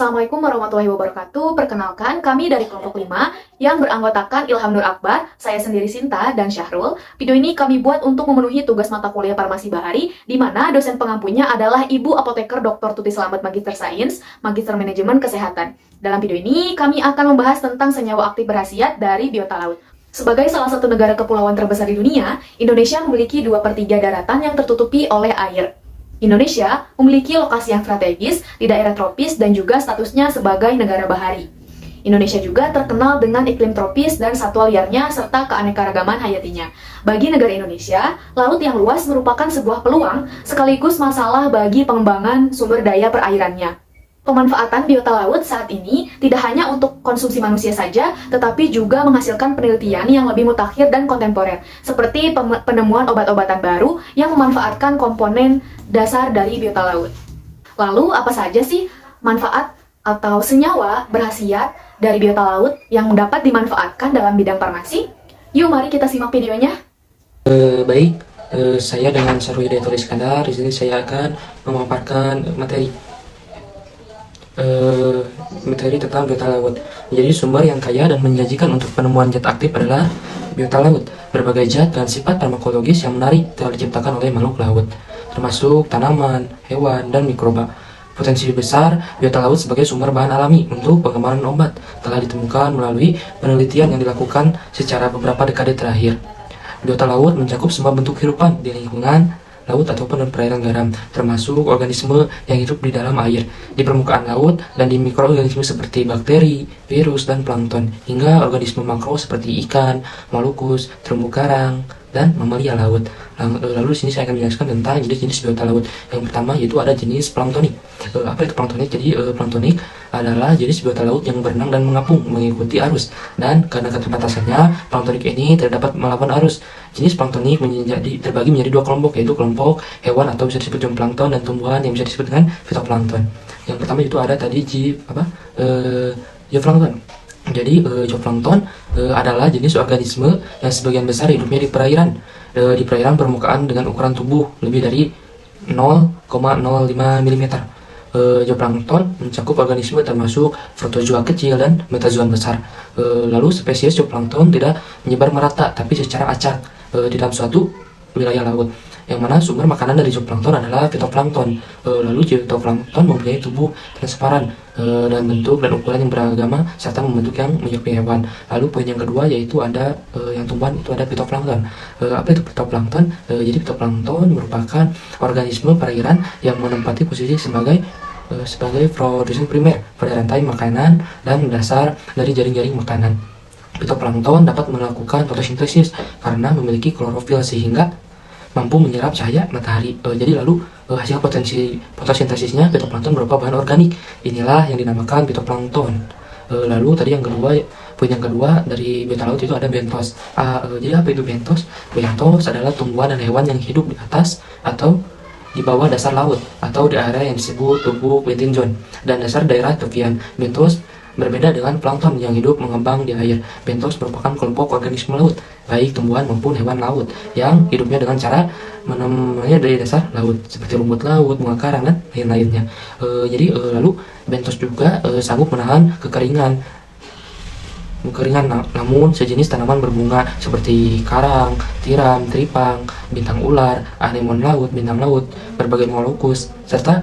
Assalamualaikum warahmatullahi wabarakatuh. Perkenalkan, kami dari kelompok 5 yang beranggotakan Ilham Nur Akbar, saya sendiri Sinta, dan Syahrul. Video ini kami buat untuk memenuhi tugas mata kuliah Farmasi Bahari, di mana dosen pengampunya adalah Ibu Apoteker Dr. Tuti Slamet Magister Sains, Magister Manajemen Kesehatan. Dalam video ini, kami akan membahas tentang senyawa aktif berkhasiat dari biota laut. Sebagai salah satu negara kepulauan terbesar di dunia, Indonesia memiliki 2/3 daratan yang tertutupi oleh air. Indonesia memiliki lokasi yang strategis di daerah tropis dan juga statusnya sebagai negara bahari. Indonesia juga terkenal dengan iklim tropis dan satwa liarnya serta keanekaragaman hayatinya. Bagi negara Indonesia, laut yang luas merupakan sebuah peluang sekaligus masalah bagi pengembangan sumber daya perairannya. Pemanfaatan biota laut saat ini tidak hanya untuk konsumsi manusia saja, tetapi juga menghasilkan penelitian yang lebih mutakhir dan kontemporer, seperti penemuan obat-obatan baru yang memanfaatkan komponen dasar dari biota laut. Lalu, apa saja sih manfaat atau senyawa berkhasiat dari biota laut yang dapat dimanfaatkan dalam bidang farmasi? Yuk, mari kita simak videonya. Baik, saya dengan Syahrul Hidayatullah Iskandar. Di sini saya akan memaparkan materi tentang biota laut. Menjadi sumber yang kaya dan menjanjikan untuk penemuan zat aktif adalah biota laut. Berbagai zat dan sifat farmakologis yang menarik telah diciptakan oleh makhluk laut, termasuk tanaman, hewan, dan mikroba. Potensi besar biota laut sebagai sumber bahan alami untuk pengembangan obat telah ditemukan melalui penelitian yang dilakukan secara beberapa dekade terakhir. Biota laut mencakup semua bentuk kehidupan di lingkungan laut ataupun di perairan garam, termasuk organisme yang hidup di dalam air, di permukaan laut, dan di mikroorganisme seperti bakteri, virus, dan plankton, hingga organisme makro seperti ikan, molukus, terumbu karang, dan mamalia laut. Lalu di sini saya akan menjelaskan tentang jenis-jenis biota laut. Yang pertama yaitu ada jenis planktonik. Apa itu planktonik? Jadi planktonik adalah jenis biota laut yang berenang dan mengapung mengikuti arus. Dan karena keterbatasannya, planktonik ini tidak dapat melawan arus. Jenis planktonik terbagi menjadi dua kelompok, yaitu kelompok hewan atau bisa disebut zooplankton dan tumbuhan yang bisa disebut dengan fitoplankton. Yang pertama itu ada tadi zooplankton. Jadi zooplankton adalah jenis organisme yang sebagian besar hidupnya di perairan. Di perairan permukaan dengan ukuran tubuh lebih dari 0,05 mm. Zooplankton mencakup organisme termasuk protozoa kecil dan metazoan besar. Lalu spesies zooplankton tidak menyebar merata tapi secara acak di dalam suatu wilayah laut, yang mana sumber makanan dari zooplankton adalah fitoplankton. Lalu fitoplankton mempunyai tubuh transparan dan bentuk dan ukuran yang beragam serta membentuk yang menyerupai hewan. Lalu poin yang kedua yaitu ada yang tumbuhan, itu ada fitoplankton. Apa itu fitoplankton? Jadi fitoplankton merupakan organisme perairan yang menempati posisi sebagai produsen primer pada rantai makanan dan dasar dari jaring-jaring makanan. Fitoplankton dapat melakukan fotosintesis karena memiliki klorofil sehingga mampu menyerap cahaya matahari. Jadi lalu hasil fotosintesisnya fitoplankton berupa bahan organik. Inilah yang dinamakan fitoplankton. Lalu tadi poin yang kedua dari biota laut itu ada bentos. Jadi apa itu bentos? Bentos adalah tumbuhan dan hewan yang hidup di atas atau di bawah dasar laut atau di area yang disebut tubuh wetland zone dan dasar daerah tepian. Bentos berbeda dengan plankton yang hidup mengembang di air. Bentos merupakan kelompok organisme laut, baik tumbuhan maupun hewan laut, yang hidupnya dengan cara menemukannya dari dasar laut, seperti rumput laut, bunga karang, dan lain-lainnya. Lalu bentos juga sanggup menahan kekeringan, namun sejenis tanaman berbunga seperti karang, tiram, teripang, bintang ular, anemon laut, bintang laut, berbagai molukus, serta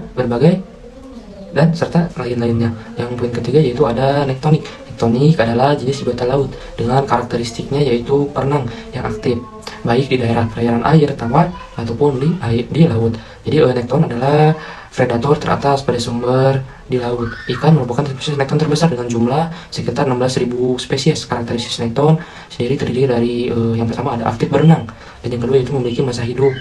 lain-lainnya. Yang poin ketiga yaitu ada nektonik. Nektonik adalah jenis biota laut dengan karakteristiknya yaitu perenang yang aktif, baik di daerah perairan air tawar ataupun di laut. Jadi nekton adalah predator teratas pada sumber di laut. Ikan merupakan spesies nekton terbesar dengan jumlah sekitar 16.000 spesies. Karakteristik nekton sendiri terdiri dari yang pertama ada aktif berenang, dan yang kedua itu memiliki masa hidup.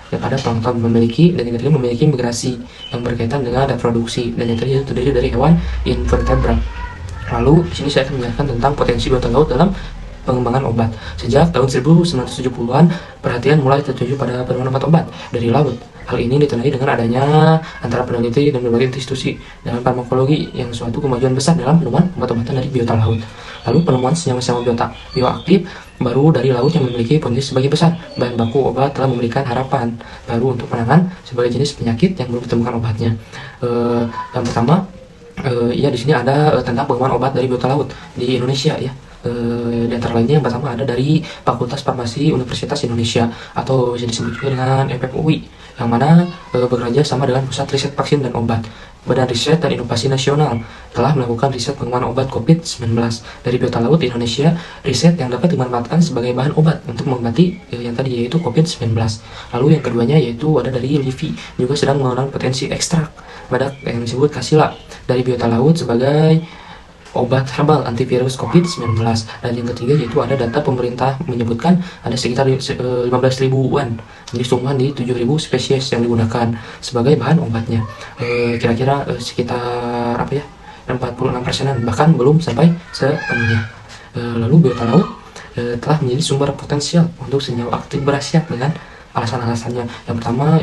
Yang ada plankton dan yang ketiga memiliki migrasi yang berkaitan dengan reproduksi, dan yang terakhir itu terdiri dari hewan invertebrate. Lalu di sini saya akan menjelaskan tentang potensi biota laut dalam pengembangan obat. Sejak tahun 1970-an, perhatian mulai tertuju pada penemuan obat dari laut. Hal ini ditandai dengan adanya antara peneliti dan berbagai institusi dalam farmakologi yang suatu kemajuan besar dalam penemuan obat-obatan dari biota laut. Lalu penemuan senyawa-senyawa bioaktif baru dari laut yang memiliki potensi sebagai besar bahan baku obat telah memberikan harapan baru untuk penanganan sebagai jenis penyakit yang belum ditemukan obatnya. Yang pertama Ya di sini ada tentang pengembangan obat dari biota laut di Indonesia ya. Di antara lainnya yang pertama ada dari Fakultas Farmasi Universitas Indonesia atau bisa disebut juga dengan FFUI, yang mana bekerja sama dengan Pusat Riset Vaksin dan Obat. Badan Riset dan Inovasi Nasional telah melakukan riset pengembangan obat COVID-19 dari biota laut di Indonesia, riset yang dapat dimanfaatkan sebagai bahan obat untuk mengobati yang tadi yaitu COVID-19. Lalu yang keduanya yaitu ada dari LIVI, juga sedang menggunakan potensi ekstrak badak yang disebut kasila dari biota laut sebagai obat herbal antivirus COVID-19. Dan yang ketiga yaitu ada data pemerintah menyebutkan ada sekitar 15 ribuan, jadi tumbuhan di 7.000 spesies yang digunakan sebagai bahan obatnya. Kira-kira sekitar 46%, bahkan belum sampai sepenuhnya. Lalu biota laut telah menjadi sumber potensial untuk senyawa aktif berkhasiat dengan alasan-alasannya. Yang pertama,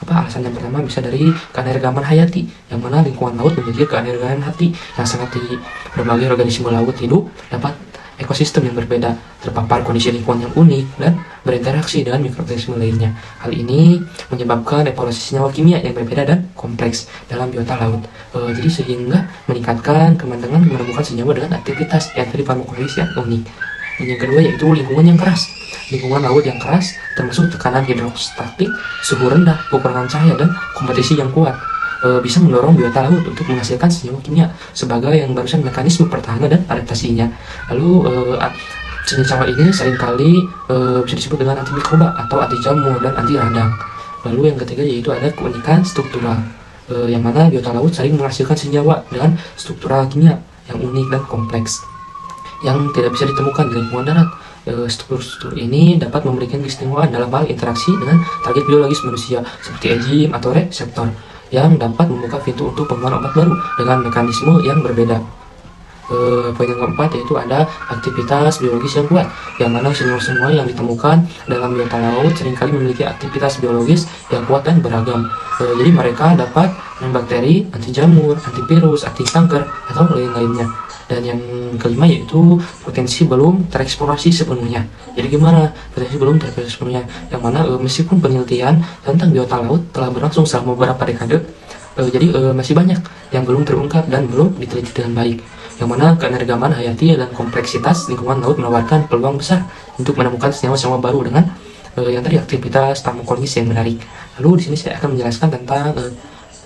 alasan yang pertama bisa dari keanekaragaman hayati, yang mana lingkungan laut memiliki keanekaragaman hayati yang sangat tinggi. Berbagai organisme laut hidup dapat ekosistem yang berbeda, terpapar kondisi lingkungan yang unik, dan berinteraksi dengan mikroorganisme lainnya. Hal ini menyebabkan evolusi senyawa kimia yang berbeda dan kompleks dalam biota laut. Jadi sehingga meningkatkan kemandangan menemukan senyawa dengan aktivitas yang tadi farmakologi yang unik. Dan yang kedua yaitu lingkungan yang keras. Lingkungan laut yang keras termasuk tekanan hidrostatik, suhu rendah, kekurangan cahaya, dan kompetisi yang kuat bisa mendorong biota laut untuk menghasilkan senyawa kimia sebagai yang barusan mekanisme pertahanan dan adaptasinya. Lalu senyawa ini seringkali bisa disebut dengan antimikroba atau anti jamur dan anti radang. Lalu yang ketiga yaitu ada keunikan struktural, yang mana biota laut sering menghasilkan senyawa dengan struktural kimia yang unik dan kompleks yang tidak bisa ditemukan di lingkungan darat. Struktur ini dapat memberikan keistimewaan dalam hal interaksi dengan target biologis manusia seperti enzim atau reseptor yang dapat membuka pintu untuk pengembangan obat baru dengan mekanisme yang berbeda. Poin yang keempat yaitu ada aktivitas biologis yang kuat, yang mana senyawa-senyawa yang ditemukan dalam biota laut seringkali memiliki aktivitas biologis yang kuat dan beragam. Jadi mereka dapat bakteri, anti jamur, antivirus, anti kanker, atau lain-lainnya. Dan yang kelima yaitu potensi belum tereksplorasi sepenuhnya. Jadi gimana potensi belum tereksplorasi sepenuhnya? Yang mana meskipun penelitian tentang biota laut telah berlangsung selama beberapa dekade, jadi masih banyak yang belum terungkap dan belum diteliti dengan baik. Yang mana keanekaragaman hayati dan kompleksitas lingkungan laut menawarkan peluang besar untuk menemukan senyawa-senyawa baru dengan yang tadi aktivitas farmakologis yang menarik. Lalu di sini saya akan menjelaskan tentang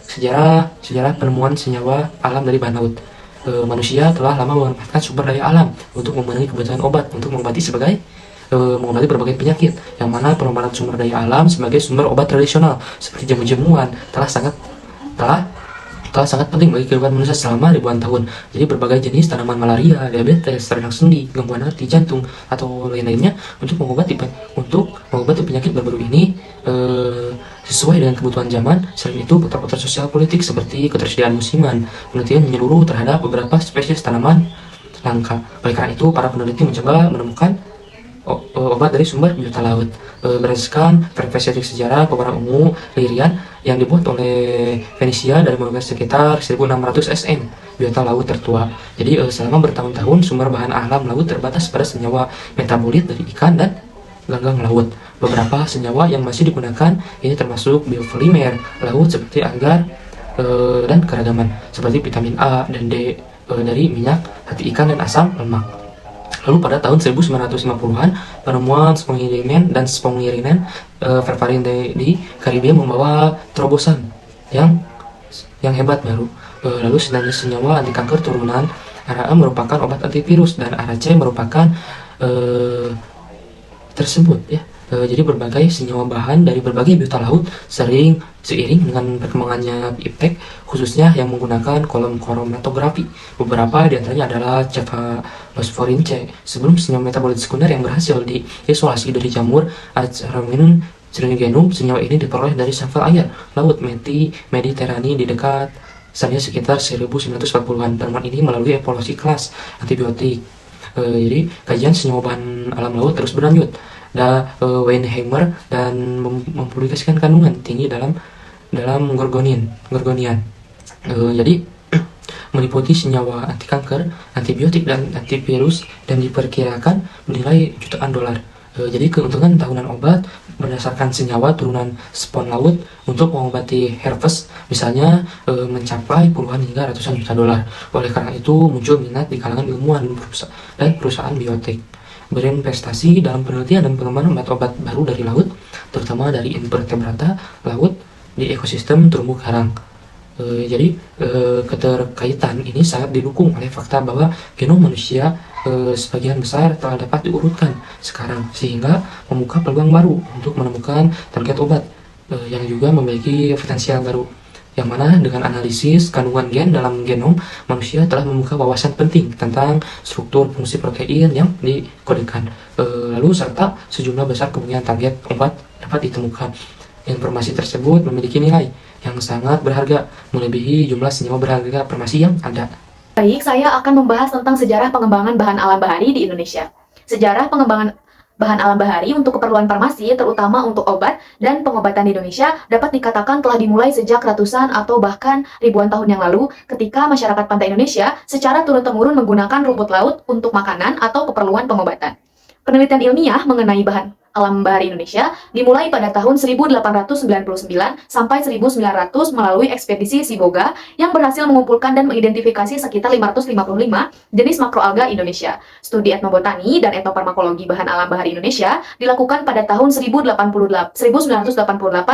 sejarah penemuan senyawa alam dari bahan laut. Manusia telah lama memanfaatkan sumber daya alam untuk memenuhi kebutuhan obat untuk mengobati berbagai penyakit, yang mana pengembangan sumber daya alam sebagai sumber obat tradisional seperti jamu-jamuan telah sangat penting bagi kehidupan manusia selama ribuan tahun. Jadi berbagai jenis tanaman malaria, diabetes, radang sendi, gangguan hati, jantung, atau lain-lainnya untuk mengobati penyakit baru-baru ini sesuai dengan kebutuhan zaman. Selain itu, faktor-faktor sosial politik seperti ketersediaan musiman, penelitian menyeluruh terhadap beberapa spesies tanaman langka. Oleh karena itu, para peneliti mencoba menemukan obat dari sumber biota laut berdasarkan versi sejarah peperangan ungu Lirian yang dibuat oleh Venesia dari sekitar 1600 SM, biota laut tertua. Jadi selama bertahun-tahun sumber bahan alam laut terbatas pada senyawa metabolit dari ikan dan ganggang laut. Beberapa senyawa yang masih digunakan ini termasuk biopolimer laut seperti agar dan keragaman seperti vitamin A dan D dari minyak hati ikan dan asam lemak. Lalu pada tahun 1950-an, penemuan spongirimen dan spongirinan vervarin di Karibia membawa terobosan yang hebat baru. Lalu senyawa anti kanker turunan ARA merupakan obat antivirus dan ARAC merupakan tersebut ya. Jadi berbagai senyawa bahan dari berbagai biota laut seiring dengan perkembangannya iptek, khususnya yang menggunakan kolom kromatografi. Beberapa diantaranya adalah cefalosforin C. Sebelum senyawa metabolit sekunder yang berhasil diisolasi dari jamur Acerminum cyanogenum, senyawa ini diperoleh dari sampel air laut Mediterania di dekat sana sekitar 1940-an. Temuan ini melalui evolusi kelas antibiotik. Jadi kajian senyawa bahan alam laut terus berlanjut. Weinheimer dan mempublikasikan kandungan tinggi dalam gorgonian. Jadi meliputi senyawa anti kanker, antibiotik dan antivirus, dan diperkirakan bernilai jutaan dolar. Jadi keuntungan tahunan obat berdasarkan senyawa turunan spon laut untuk mengobati herpes misalnya mencapai puluhan hingga ratusan juta dolar. Oleh karena itu muncul minat di kalangan ilmuwan dan perusahaan biotek berinvestasi dalam penelitian dan pengembangan obat-obat baru dari laut, terutama dari invertebrata laut di ekosistem terumbu karang. Keterkaitan ini sangat didukung oleh fakta bahwa genom manusia sebagian besar telah dapat diurutkan sekarang, sehingga membuka peluang baru untuk menemukan target obat yang juga memiliki potensial baru, yang mana dengan analisis kandungan gen dalam genom manusia telah membuka wawasan penting tentang struktur fungsi protein yang dikodekan, lalu serta sejumlah besar kemungkinan target obat dapat ditemukan. Informasi tersebut memiliki nilai yang sangat berharga, melebihi jumlah senyawa berharga farmasi yang ada. Baik, saya akan membahas tentang sejarah pengembangan bahan alam bahari di Indonesia. Sejarah pengembangan bahan alam bahari untuk keperluan farmasi, terutama untuk obat dan pengobatan di Indonesia, dapat dikatakan telah dimulai sejak ratusan atau bahkan ribuan tahun yang lalu, ketika masyarakat pantai Indonesia secara turun-temurun menggunakan rumput laut untuk makanan atau keperluan pengobatan. Penelitian ilmiah mengenai bahan alam bahari Indonesia dimulai pada tahun 1899 sampai 1900 melalui ekspedisi Siboga yang berhasil mengumpulkan dan mengidentifikasi sekitar 555 jenis makroalga Indonesia. Studi etnobotani dan etnofarmakologi bahan alam bahari Indonesia dilakukan pada tahun 1988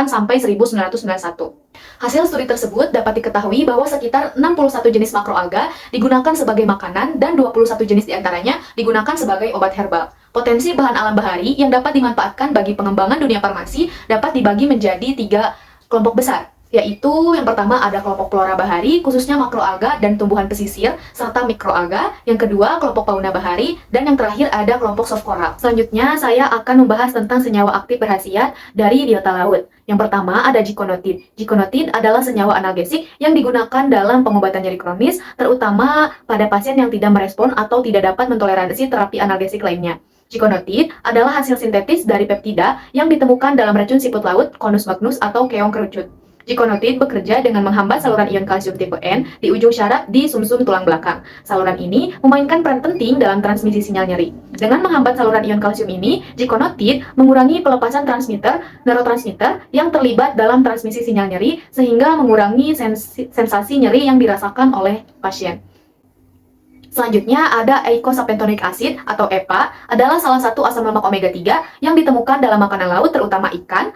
sampai 1991. Hasil studi tersebut dapat diketahui bahwa sekitar 61 jenis makroalga digunakan sebagai makanan dan 21 jenis diantaranya digunakan sebagai obat herbal. Potensi bahan alam bahari yang dapat dimanfaatkan bagi pengembangan dunia farmasi dapat dibagi menjadi 3 kelompok besar, yaitu yang pertama ada kelompok flora bahari, khususnya makroalga dan tumbuhan pesisir, serta mikroalga, yang kedua kelompok fauna bahari, dan yang terakhir ada kelompok soft coral. Selanjutnya saya akan membahas tentang senyawa aktif berkhasiat dari biota laut. Yang pertama ada gikonotid. Gikonotid adalah senyawa analgesik yang digunakan dalam pengobatan nyeri kronis, terutama pada pasien yang tidak merespon atau tidak dapat mentoleransi terapi analgesik lainnya. Gikonotid adalah hasil sintetis dari peptida yang ditemukan dalam racun siput laut Conus magnus atau keong kerucut. Gikonotid bekerja dengan menghambat saluran ion kalsium tipe N di ujung syaraf di sumsum tulang belakang. Saluran ini memainkan peran penting dalam transmisi sinyal nyeri. Dengan menghambat saluran ion kalsium ini, gikonotid mengurangi pelepasan neurotransmitter yang terlibat dalam transmisi sinyal nyeri sehingga mengurangi sensasi nyeri yang dirasakan oleh pasien. Selanjutnya ada eicosapentaenoic acid atau EPA, adalah salah satu asam lemak omega 3 yang ditemukan dalam makanan laut terutama ikan,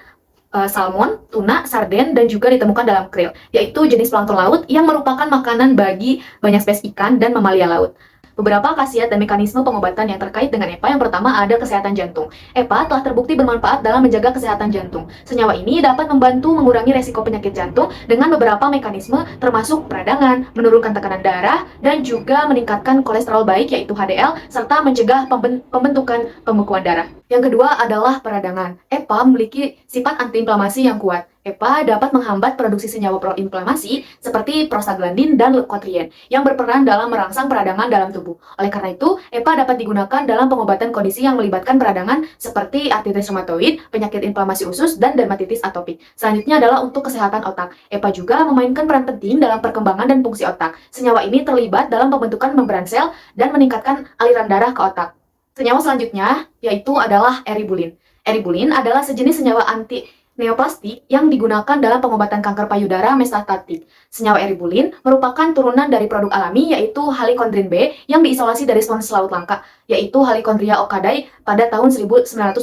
salmon, tuna, sarden, dan juga ditemukan dalam krill, yaitu jenis plankton laut yang merupakan makanan bagi banyak spesies ikan dan mamalia laut. Beberapa khasiat dan mekanisme pengobatan yang terkait dengan EPA, yang pertama ada kesehatan jantung. EPA telah terbukti bermanfaat dalam menjaga kesehatan jantung. Senyawa ini dapat membantu mengurangi resiko penyakit jantung dengan beberapa mekanisme termasuk peradangan, menurunkan tekanan darah, dan juga meningkatkan kolesterol baik yaitu HDL, serta mencegah pembentukan pembekuan darah. Yang kedua adalah peradangan. EPA memiliki sifat antiinflamasi yang kuat. EPA dapat menghambat produksi senyawa proinflamasi seperti prostaglandin dan leukotrien yang berperan dalam merangsang peradangan dalam tubuh. Oleh karena itu, EPA dapat digunakan dalam pengobatan kondisi yang melibatkan peradangan seperti artritis reumatoid, penyakit inflamasi usus, dan dermatitis atopik. Selanjutnya adalah untuk kesehatan otak. EPA juga memainkan peran penting dalam perkembangan dan fungsi otak. Senyawa ini terlibat dalam pembentukan membran sel dan meningkatkan aliran darah ke otak. Senyawa selanjutnya yaitu adalah eribulin. Eribulin adalah sejenis senyawa anti-neoplastik yang digunakan dalam pengobatan kanker payudara metastatik. Senyawa eribulin merupakan turunan dari produk alami yaitu halicondrin B yang diisolasi dari spons laut langka, yaitu Halicondria occardai pada tahun 1985.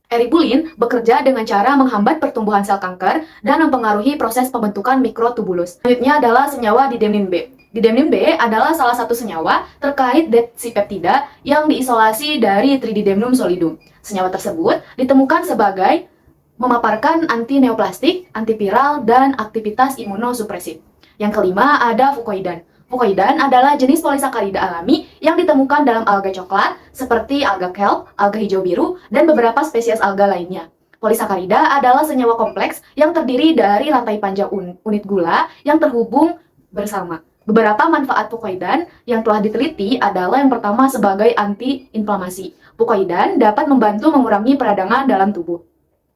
Eribulin bekerja dengan cara menghambat pertumbuhan sel kanker dan mempengaruhi proses pembentukan mikrotubulus. Selanjutnya adalah senyawa didemin B. Didemin B adalah salah satu senyawa terkait detsipeptida yang diisolasi dari trididimnum solidum. Senyawa tersebut ditemukan sebagai memaparkan anti-neoplastik, antiviral, dan aktivitas imunosupresif. Yang kelima ada fukoidan. Fukoidan adalah jenis polisakarida alami yang ditemukan dalam alga coklat seperti alga kelp, alga hijau biru, dan beberapa spesies alga lainnya. Polisakarida adalah senyawa kompleks yang terdiri dari rantai panjang unit gula yang terhubung bersama. Beberapa manfaat fukoidan yang telah diteliti adalah yang pertama sebagai anti-inflamasi. Fukoidan dapat membantu mengurangi peradangan dalam tubuh.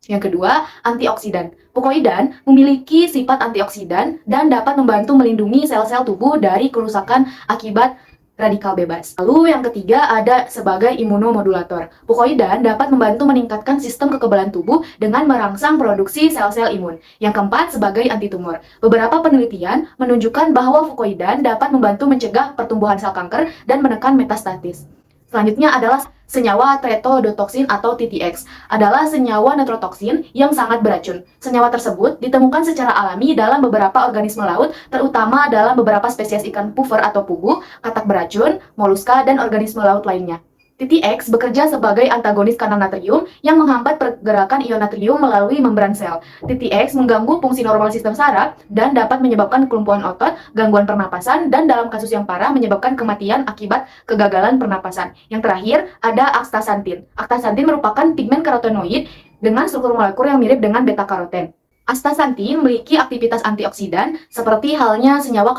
Yang kedua, antioksidan. Fukoidan memiliki sifat antioksidan dan dapat membantu melindungi sel-sel tubuh dari kerusakan akibat radikal bebas. Lalu yang ketiga ada sebagai imunomodulator. Fucoidan dapat membantu meningkatkan sistem kekebalan tubuh dengan merangsang produksi sel-sel imun. Yang keempat sebagai antitumor. Beberapa penelitian menunjukkan bahwa fucoidan dapat membantu mencegah pertumbuhan sel kanker dan menekan metastasis. Selanjutnya adalah senyawa tetrodotoxin atau TTX, adalah senyawa neutrotoksin yang sangat beracun. Senyawa tersebut ditemukan secara alami dalam beberapa organisme laut, terutama dalam beberapa spesies ikan puffer atau pugu, katak beracun, moluska, dan organisme laut lainnya. TTX bekerja sebagai antagonis kanal natrium yang menghambat pergerakan ion natrium melalui membran sel. TTX mengganggu fungsi normal sistem saraf dan dapat menyebabkan kelumpuhan otot, gangguan pernapasan, dan dalam kasus yang parah menyebabkan kematian akibat kegagalan pernapasan. Yang terakhir ada astaxanthin. Astaxanthin merupakan pigmen karotenoid dengan struktur molekul yang mirip dengan beta-karoten. Astaxanthin memiliki aktivitas antioksidan seperti halnya senyawa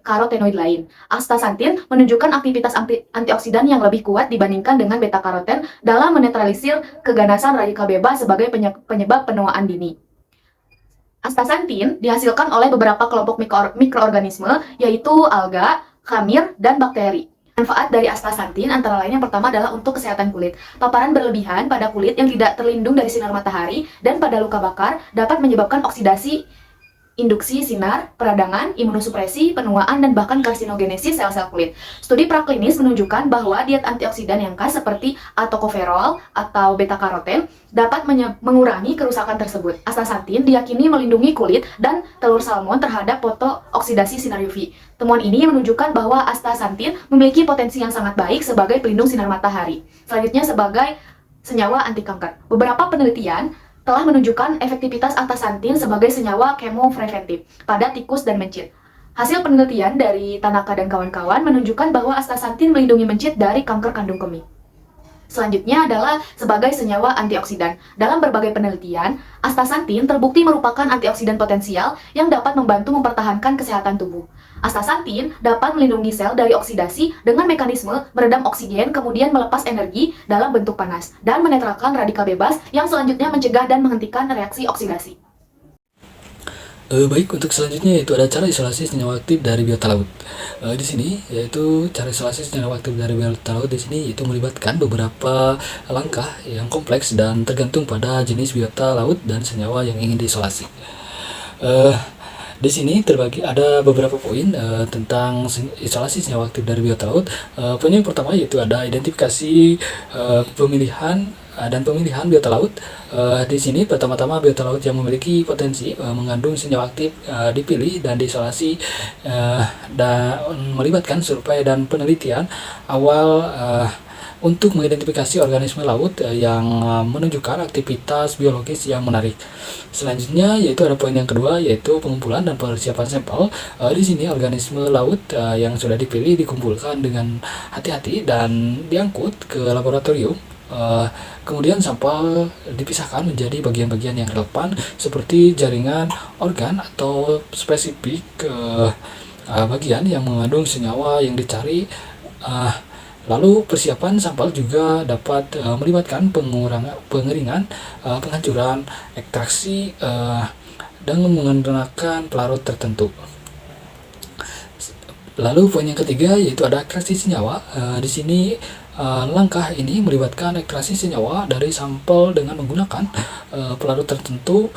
karotenoid lain. Astaxanthin menunjukkan aktivitas antioksidan yang lebih kuat dibandingkan dengan beta-karoten dalam menetralisir keganasan radikal bebas sebagai penyebab penuaan dini. Astaxanthin dihasilkan oleh beberapa kelompok mikroorganisme, yaitu alga, khamir, dan bakteri. Manfaat dari astaxanthin antara lain yang pertama adalah untuk kesehatan kulit. Paparan berlebihan pada kulit yang tidak terlindung dari sinar matahari dan pada luka bakar dapat menyebabkan oksidasi, induksi sinar, peradangan, imunosupresi, penuaan, dan bahkan karsinogenesis sel-sel kulit. Studi praklinis menunjukkan bahwa diet antioksidan yang khas seperti tocopherol atau beta-karoten dapat mengurangi kerusakan tersebut. Astaxanthin diyakini melindungi kulit dan telur salmon terhadap fotooksidasi sinar UV. Temuan ini menunjukkan bahwa astaxanthin memiliki potensi yang sangat baik sebagai pelindung sinar matahari. Selanjutnya sebagai senyawa anti kanker. Beberapa penelitian telah menunjukkan efektivitas astaxanthin sebagai senyawa kemopreventif pada tikus dan mencit. Hasil penelitian dari Tanaka dan kawan-kawan menunjukkan bahwa astaxanthin melindungi mencit dari kanker kandung kemih. Selanjutnya adalah sebagai senyawa antioksidan. Dalam berbagai penelitian, astaxanthin terbukti merupakan antioksidan potensial yang dapat membantu mempertahankan kesehatan tubuh. Astaxanthin dapat melindungi sel dari oksidasi dengan mekanisme meredam oksigen kemudian melepas energi dalam bentuk panas dan menetralkan radikal bebas yang selanjutnya mencegah dan menghentikan reaksi oksidasi. Baik, untuk selanjutnya yaitu ada cara isolasi senyawa aktif dari biota laut. Di sini yaitu cara isolasi senyawa aktif dari biota laut di sini itu melibatkan beberapa langkah yang kompleks dan tergantung pada jenis biota laut dan senyawa yang ingin diisolasi. Di sini terbagi ada beberapa poin tentang isolasi senyawa aktif dari biota laut. Poin yang pertama yaitu ada identifikasi pemilihan dan pemilihan biota laut. Di sini pertama-tama biota laut yang memiliki potensi mengandung senyawa aktif dipilih dan diisolasi dan melibatkan survei dan penelitian awal untuk mengidentifikasi organisme laut yang menunjukkan aktivitas biologis yang menarik. Selanjutnya yaitu ada poin yang kedua yaitu pengumpulan dan persiapan sampel. Di sini organisme laut yang sudah dipilih dikumpulkan dengan hati-hati dan diangkut ke laboratorium. Kemudian sampel dipisahkan menjadi bagian-bagian yang relevan seperti jaringan organ atau spesifik bagian yang mengandung senyawa yang dicari. Lalu persiapan sampel juga dapat melibatkan pengeringan, penghancuran, ekstraksi, dan menggunakan pelarut tertentu. Lalu poin yang ketiga yaitu ada ekstraksi senyawa. Di sini langkah ini melibatkan ekstraksi senyawa dari sampel dengan menggunakan pelarut tertentu.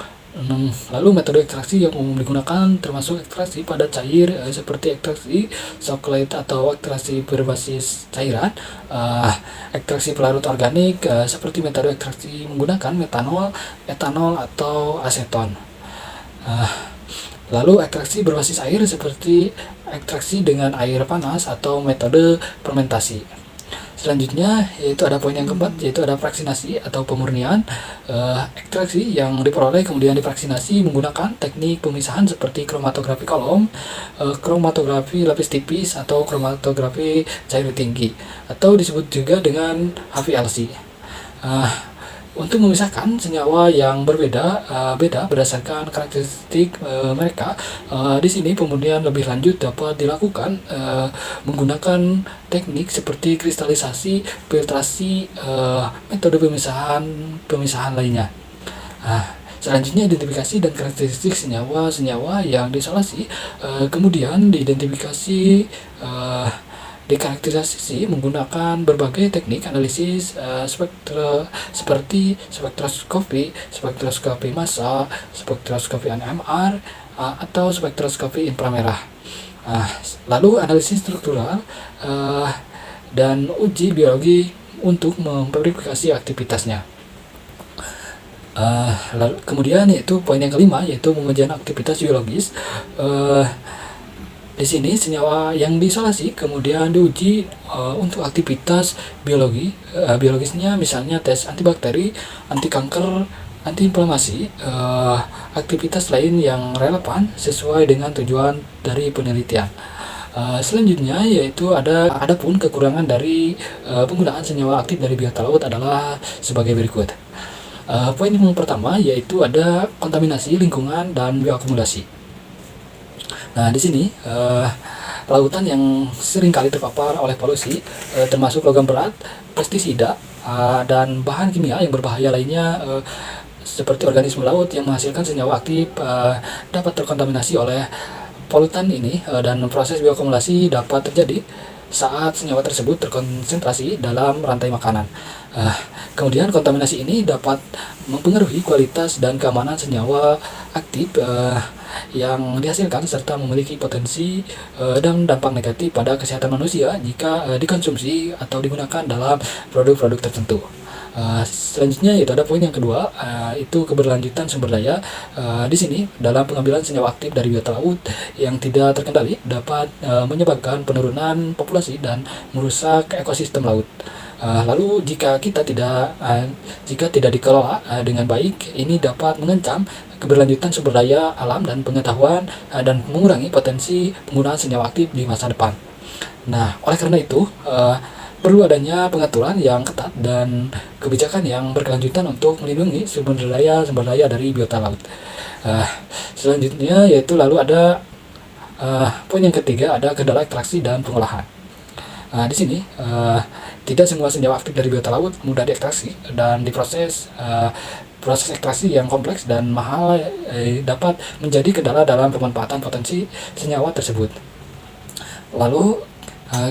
Lalu metode ekstraksi yang umum digunakan termasuk ekstraksi pada cair seperti ekstraksi coklat atau ekstraksi berbasis cairan, ekstraksi pelarut organik seperti metode ekstraksi menggunakan metanol, etanol atau aseton. Lalu ekstraksi berbasis air seperti ekstraksi dengan air panas atau metode fermentasi. Selanjutnya yaitu ada poin yang keempat yaitu ada fraksinasi atau pemurnian. Ekstraksi yang diperoleh kemudian difraksinasi menggunakan teknik pemisahan seperti kromatografi kolom, kromatografi lapis tipis atau kromatografi cair tinggi atau disebut juga dengan HVLC. Untuk memisahkan senyawa yang beda berdasarkan karakteristik mereka, di sini pemurnian lebih lanjut dapat dilakukan menggunakan teknik seperti kristalisasi, filtrasi, metode pemisahan lainnya. Selanjutnya identifikasi dan karakteristik senyawa-senyawa yang diisolasi, kemudian diidentifikasi dikarakterisasi menggunakan berbagai teknik analisis seperti spektroskopi massa, spektroskopi NMR, atau spektroskopi inframerah. Lalu analisis struktural dan uji biologi untuk memverifikasi aktivitasnya. Lalu kemudian yaitu poin yang kelima, yaitu pengujian aktivitas biologis. Di sini senyawa yang diisolasi kemudian diuji untuk aktivitas biologisnya, misalnya tes antibakteri, anti kanker, anti inflamasi, aktivitas lain yang relevan sesuai dengan tujuan dari penelitian. Selanjutnya yaitu adapun kekurangan dari penggunaan senyawa aktif dari biota laut adalah sebagai berikut. Poin yang pertama yaitu ada kontaminasi lingkungan dan bioakumulasi. Nah, di sini lautan yang sering kali terpapar oleh polusi termasuk logam berat, pestisida, dan bahan kimia yang berbahaya lainnya seperti organisme laut yang menghasilkan senyawa aktif dapat terkontaminasi oleh polutan ini, dan proses bioakumulasi dapat terjadi saat senyawa tersebut terkonsentrasi dalam rantai makanan. Kemudian kontaminasi ini dapat mempengaruhi kualitas dan keamanan senyawa aktif yang dihasilkan serta memiliki potensi dan dampak negatif pada kesehatan manusia jika dikonsumsi atau digunakan dalam produk-produk tertentu. Selanjutnya itu ada poin yang kedua, itu keberlanjutan sumber daya. Di sini dalam pengambilan senyawa aktif dari biota laut yang tidak terkendali dapat menyebabkan penurunan populasi dan merusak ekosistem laut. Lalu jika tidak dikelola dengan baik, ini dapat mengancam keberlanjutan sumber daya alam dan pengetahuan dan mengurangi potensi penggunaan senyawa aktif di masa depan. Nah, oleh karena itu perlu adanya pengaturan yang ketat dan kebijakan yang berkelanjutan untuk melindungi sumber daya dari biota laut. Selanjutnya yaitu lalu ada poin yang ketiga, ada kendala ekstraksi dan pengolahan. Di sini tidak semua senyawa aktif dari biota laut mudah diekstraksi dan diproses. Proses ekstraksi yang kompleks dan mahal dapat menjadi kendala dalam pemanfaatan potensi senyawa tersebut. Lalu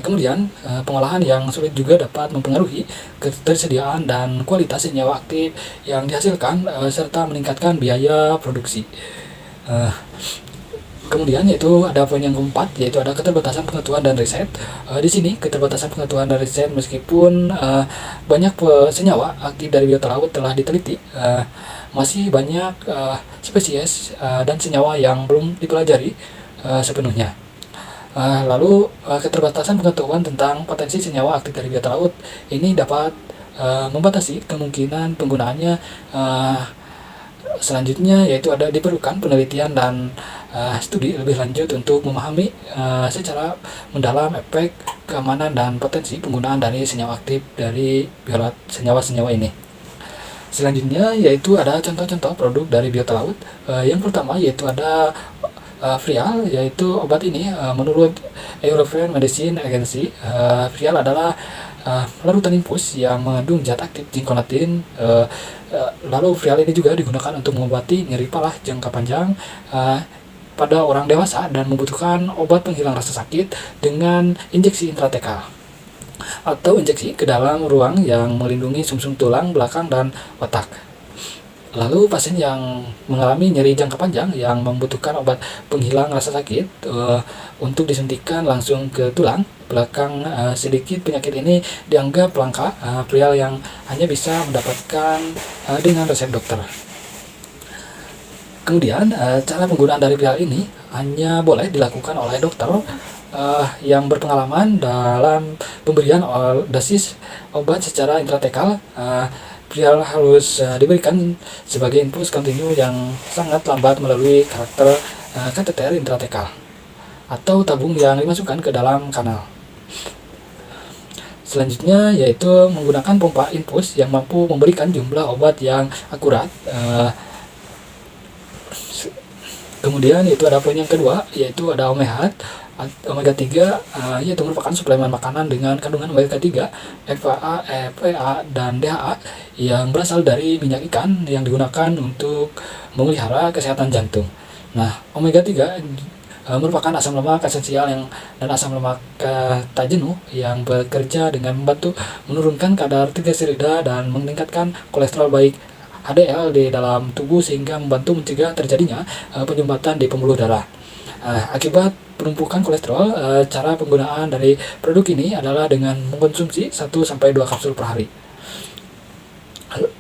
kemudian pengolahan yang sulit juga dapat mempengaruhi ketersediaan dan kualitas senyawa aktif yang dihasilkan serta meningkatkan biaya produksi. Kemudian yaitu ada poin yang keempat, yaitu ada keterbatasan pengetahuan dan riset. Di sini keterbatasan pengetahuan dan riset, meskipun banyak senyawa aktif dari biota laut telah diteliti, masih banyak spesies dan senyawa yang belum dipelajari sepenuhnya. Lalu keterbatasan pengetahuan tentang potensi senyawa aktif dari biota laut ini dapat membatasi kemungkinan penggunaannya. Selanjutnya yaitu ada diperlukan penelitian dan studi lebih lanjut untuk memahami secara mendalam efek, keamanan, dan potensi penggunaan dari senyawa aktif dari senyawa-senyawa ini. Selanjutnya yaitu ada contoh-contoh produk dari biota laut. Yang pertama yaitu ada Frial, yaitu obat ini menurut European Medicine Agency, Frial adalah larutan infus yang mengandung zat aktif zinkonatin. Lalu Frial ini juga digunakan untuk mengobati nyeri kepala jangka panjang pada orang dewasa dan membutuhkan obat penghilang rasa sakit dengan injeksi intratekal atau injeksi ke dalam ruang yang melindungi sumsum tulang belakang dan otak. Lalu pasien yang mengalami nyeri jangka panjang yang membutuhkan obat penghilang rasa sakit untuk disuntikan langsung ke tulang belakang, sedikit penyakit ini dianggap langka. Frial yang hanya bisa mendapatkan dengan resep dokter. Kemudian cara penggunaan dari Frial ini hanya boleh dilakukan oleh dokter yang berpengalaman dalam pemberian dosis obat secara intratekal. Frial harus diberikan sebagai infus kontinu yang sangat lambat melalui kateter intratekal atau tabung yang dimasukkan ke dalam kanal. Selanjutnya yaitu menggunakan pompa infus yang mampu memberikan jumlah obat yang akurat. Kemudian itu ada poin yang kedua, yaitu ada omega 3, yaitu merupakan suplemen makanan dengan kandungan omega 3, EPA, EPA, dan DHA yang berasal dari minyak ikan yang digunakan untuk memelihara kesehatan jantung. Nah, omega 3 merupakan asam lemak esensial dan asam lemak tak jenuh yang bekerja dengan membantu menurunkan kadar trigliserida dan meningkatkan kolesterol baik HDL di dalam tubuh sehingga membantu mencegah terjadinya penyumbatan di pembuluh darah. Akibat penumpukan kolesterol, cara penggunaan dari produk ini adalah dengan mengkonsumsi 1-2 kapsul per hari.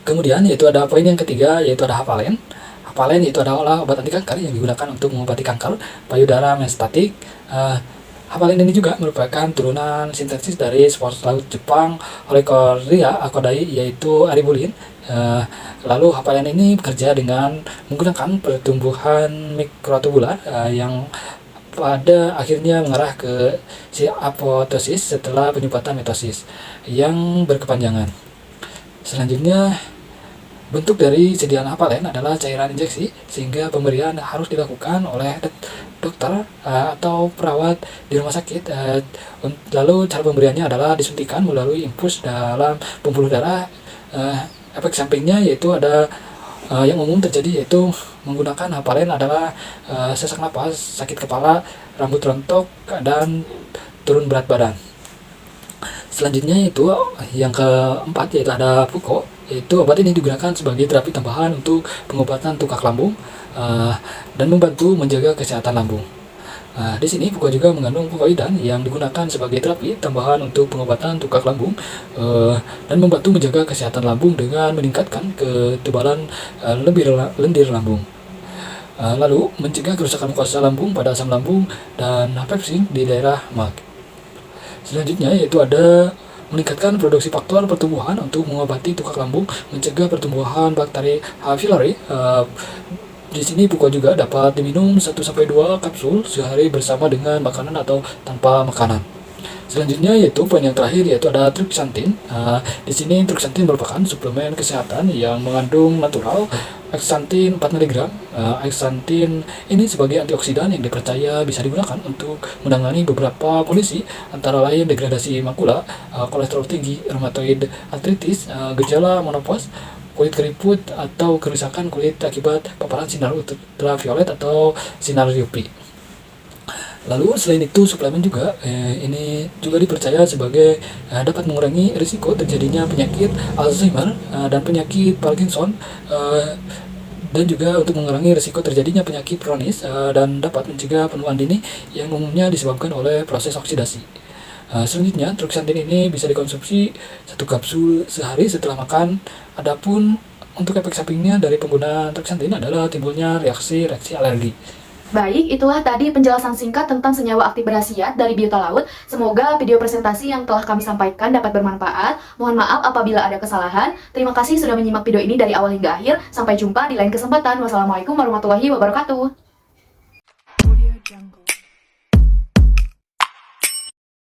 Kemudian yaitu ada poin yang ketiga, yaitu ada hapalen. Hapalen itu adalah obat anti kanker yang digunakan untuk mengobati kanker payudara metastatik. Hapalen ini juga merupakan turunan sintesis dari spor laut Jepang Heliconia acodai, yaitu aribulin. Lalu hapalen ini bekerja dengan menggunakan pertumbuhan mikrotubular yang pada akhirnya mengarah ke si apoptosis setelah penyumbatan mitosis yang berkepanjangan. Selanjutnya, bentuk dari sediaan hapalen adalah cairan injeksi, sehingga pemberian harus dilakukan oleh dokter atau perawat di rumah sakit. Lalu cara pemberiannya adalah disuntikan melalui impuls dalam pembuluh darah. Efek sampingnya yaitu ada yang umum terjadi, yaitu menggunakan hapalen adalah sesak napas, sakit kepala, rambut rontok, dan turun berat badan. Selanjutnya itu yang keempat, yaitu ada Fuko. Yaitu obat ini digunakan sebagai terapi tambahan untuk pengobatan tukak lambung dan membantu menjaga kesehatan lambung. Di sini Fuko juga mengandung fukoidan yang digunakan sebagai terapi tambahan untuk pengobatan tukak lambung dan membantu menjaga kesehatan lambung dengan meningkatkan ketebalan lendir lambung. Lalu mencegah kerusakan mukosa lambung pada asam lambung dan pepsin di daerah mag. Selanjutnya yaitu ada meningkatkan produksi faktor pertumbuhan untuk mengobati tukak lambung, mencegah pertumbuhan bakteri H. pylori. Di sini Fuko juga dapat diminum 1-2 kapsul sehari bersama dengan makanan atau tanpa makanan. Selanjutnya yaitu poin yang terakhir, yaitu ada trixantin. Di sini trixantin merupakan suplemen kesehatan yang mengandung natural aksantin 4 mg. Aksantin ini sebagai antioksidan yang dipercaya bisa digunakan untuk menangani beberapa kondisi, antara lain degradasi makula, kolesterol tinggi, rheumatoid arthritis, gejala menopause, kulit keriput, atau kerusakan kulit akibat paparan sinar ultraviolet atau sinar UV. Lalu selain itu suplemen juga ini juga dipercaya sebagai dapat mengurangi risiko terjadinya penyakit Alzheimer dan penyakit Parkinson, dan juga untuk mengurangi risiko terjadinya penyakit kronis dan dapat mencegah penuaan dini yang umumnya disebabkan oleh proses oksidasi. Selanjutnya, trixantin ini bisa dikonsumsi 1 kapsul sehari setelah makan. Adapun untuk efek sampingnya dari penggunaan trixantin adalah timbulnya reaksi alergi. Baik, itulah tadi penjelasan singkat tentang senyawa aktif berkhasiat dari biota laut. Semoga video presentasi yang telah kami sampaikan dapat bermanfaat. Mohon maaf apabila ada kesalahan. Terima kasih sudah menyimak video ini dari awal hingga akhir. Sampai jumpa di lain kesempatan. Wassalamualaikum warahmatullahi wabarakatuh.